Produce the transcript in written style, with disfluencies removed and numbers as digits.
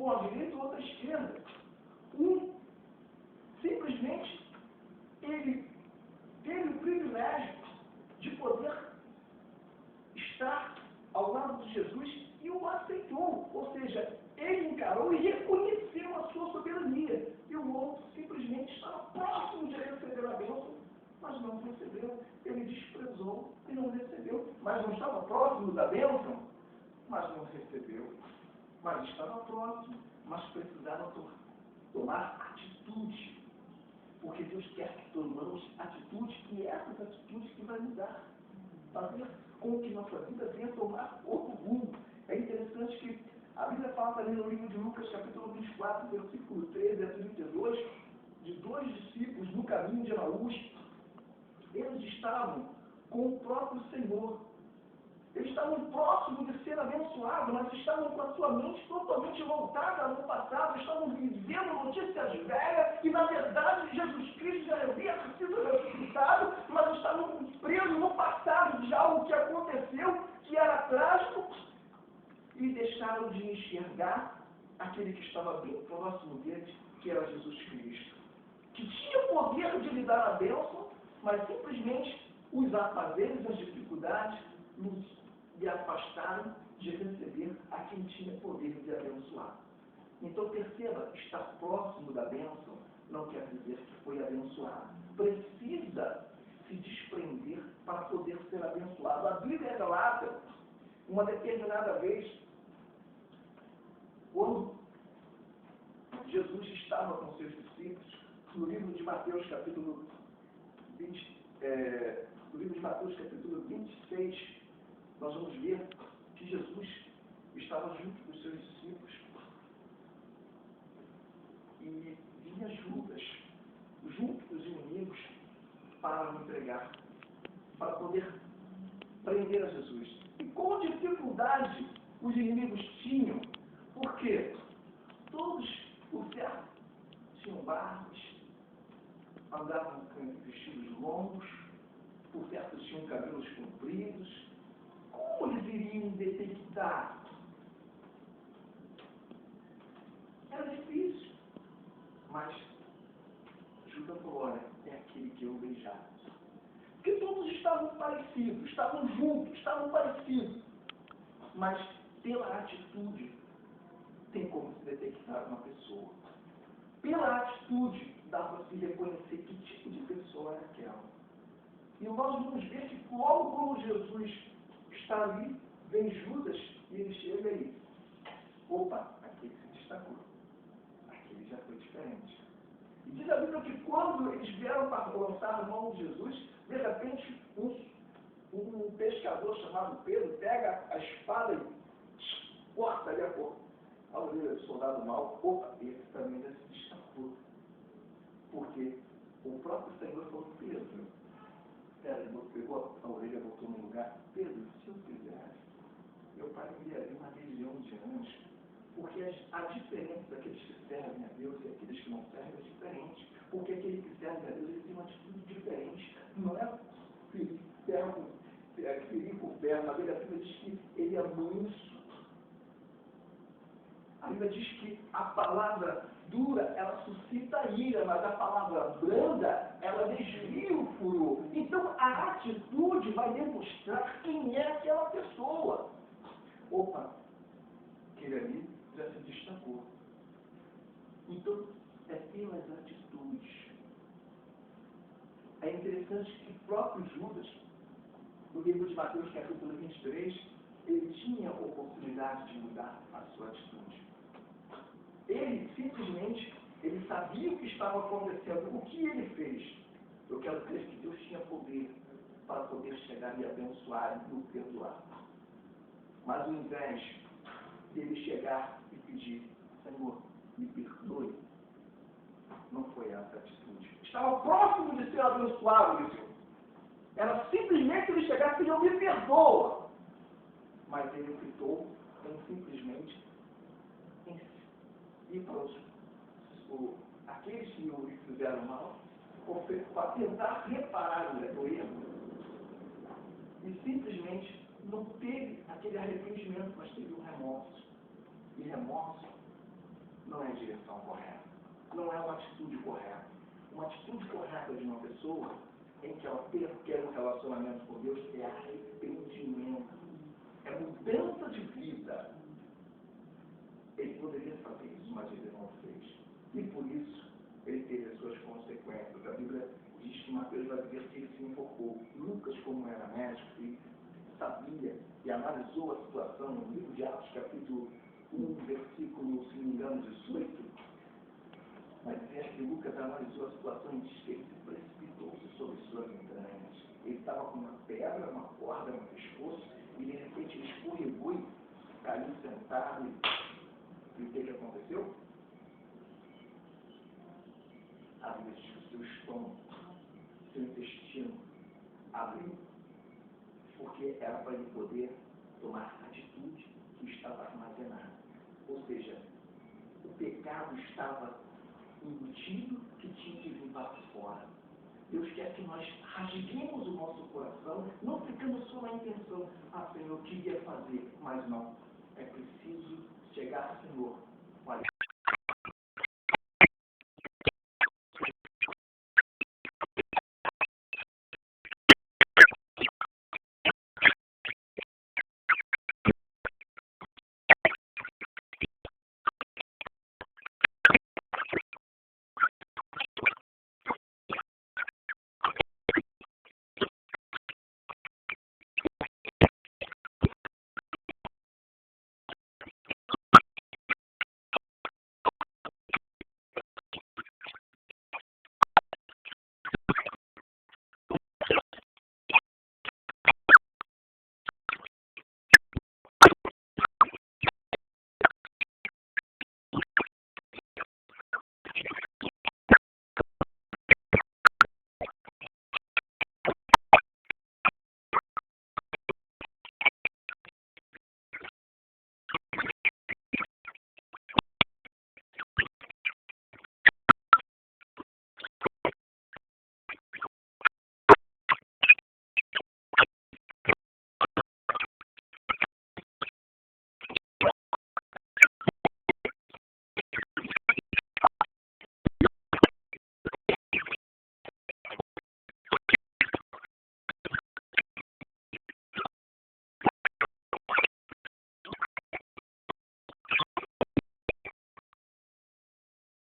um à direita e o outro à esquerda. Um, simplesmente, ele teve o privilégio de poder estar ao lado de Jesus e o aceitou. Ou seja, ele encarou e reconheceu a sua soberania. E o outro simplesmente estava próximo de receber a bênção, mas não recebeu. Ele desprezou e não recebeu. Mas não estava próximo da bênção, mas não recebeu. Mas estava próximo, mas precisava tomar atitude. Porque Deus quer que tomemos atitude, e essas atitudes que vai mudar. Fazer com que nossa vida venha tomar outro rumo. É interessante que a Bíblia fala também no livro de Lucas, capítulo 24, versículo 13 a 32, de dois discípulos no caminho de Emaús. Eles estavam com o próprio Senhor. Eles estavam próximos de ser abençoados, mas estavam com a sua mente totalmente voltada no passado, estavam vivendo notícias velhas, e na verdade Jesus Cristo já havia sido ressuscitado, mas estavam presos no passado de algo que aconteceu, que era trágico, e deixaram de enxergar aquele que estava bem próximo deles, que era Jesus Cristo, que tinha o poder de lhe dar a bênção, mas simplesmente os afazeres, as dificuldades, lhe afastaram de receber a quem tinha poder de abençoar. Então perceba, estar próximo da bênção não quer dizer que foi abençoado. Precisa se desprender para poder ser abençoado. A Bíblia relata uma determinada vez, quando Jesus estava com seus discípulos, no livro de Mateus, capítulo 26, nós vamos ver que Jesus estava junto com os seus discípulos e vinha Judas, junto dos inimigos, para o entregar, para poder prender a Jesus. E com dificuldade os inimigos tinham, porque todos, por certo, tinham barbas, andavam com vestidos longos, por certo tinham cabelos compridos. Como eles iriam detectar? Era difícil. Mas Judas falou, olha, é aquele que eu beijar. Porque todos estavam parecidos, estavam juntos, estavam parecidos. Mas pela atitude tem como se detectar uma pessoa. Pela atitude dá para se reconhecer que tipo de pessoa é aquela. E nós vamos ver que logo como Jesus está ali, vem Judas e ele chega aí. Opa, aquele se destacou. Aquele já foi diferente. E diz a Bíblia que quando eles vieram para lançar a mão de Jesus, de repente um pescador chamado Pedro pega a espada e corta ali a orelha do soldado mau. Opa, esse também já se destacou. Porque o próprio Senhor falou, Pedro, ele pegou a orelha e botou no lugar. Pedro, se eu quiser, meu pai enviaria uma legião de anjos. Porque a diferença daqueles que servem a Deus e aqueles que não servem é diferente. Porque aquele que serve a Deus, ele tem uma atitude diferente. Não é ferir com ferro. A Bíblia diz que ele é manso. A Bíblia diz que a palavra dura, ela suscita ira, mas a palavra branda, ela desvia o furor. Então, a atitude vai demonstrar quem é aquela pessoa. Opa, aquele ali já se destacou. Então, é pelas atitudes. É interessante que o próprio Judas, no livro de Mateus, capítulo 23, ele tinha a oportunidade de mudar a sua atitude. Ele simplesmente, ele sabia o que estava acontecendo. O que ele fez? Eu quero crer que Deus tinha poder para poder chegar e abençoar e o perdoar. Mas ao invés dele chegar e pedir, Senhor, me perdoe, não foi essa atitude. Estava próximo de ser abençoado, isso. Era simplesmente ele chegar e Senhor, me perdoa. Mas ele optou em simplesmente ir para aqueles que o fizeram mal, para tentar reparar o erro. E simplesmente não teve aquele arrependimento, mas teve um remorso. E remorso não é a direção correta. Não é uma atitude correta. Uma atitude correta de uma pessoa em que ela quer um relacionamento com Deus é arrependimento. É mudança de vida. Ele poderia fazer isso, mas ele não fez. E por isso, ele teve as suas consequências. A Bíblia diz que Mateus vai dizer que ele se enfocou. Lucas, como era médico, e sabia e analisou a situação no livro de Atos, capítulo 1, versículo, se não me engano, 18, mas dizer que Lucas analisou a situação e diz que ele se precipitou-se sobre suas entranhas. Ele estava com uma pedra, uma corda no pescoço, e de repente ele escorregou e caiu sentado. E o que aconteceu? A Bíblia diz que o seu estômago, seu intestino abriu, porque era para ele poder tomar atitude que estava armazenada. Ou seja, o pecado estava embutido que tinha que vir para fora. Deus quer que nós rasguemos o nosso coração, não ficamos só na intenção, Senhor, eu queria fazer, mas não. É preciso chegar, Senhor, olha,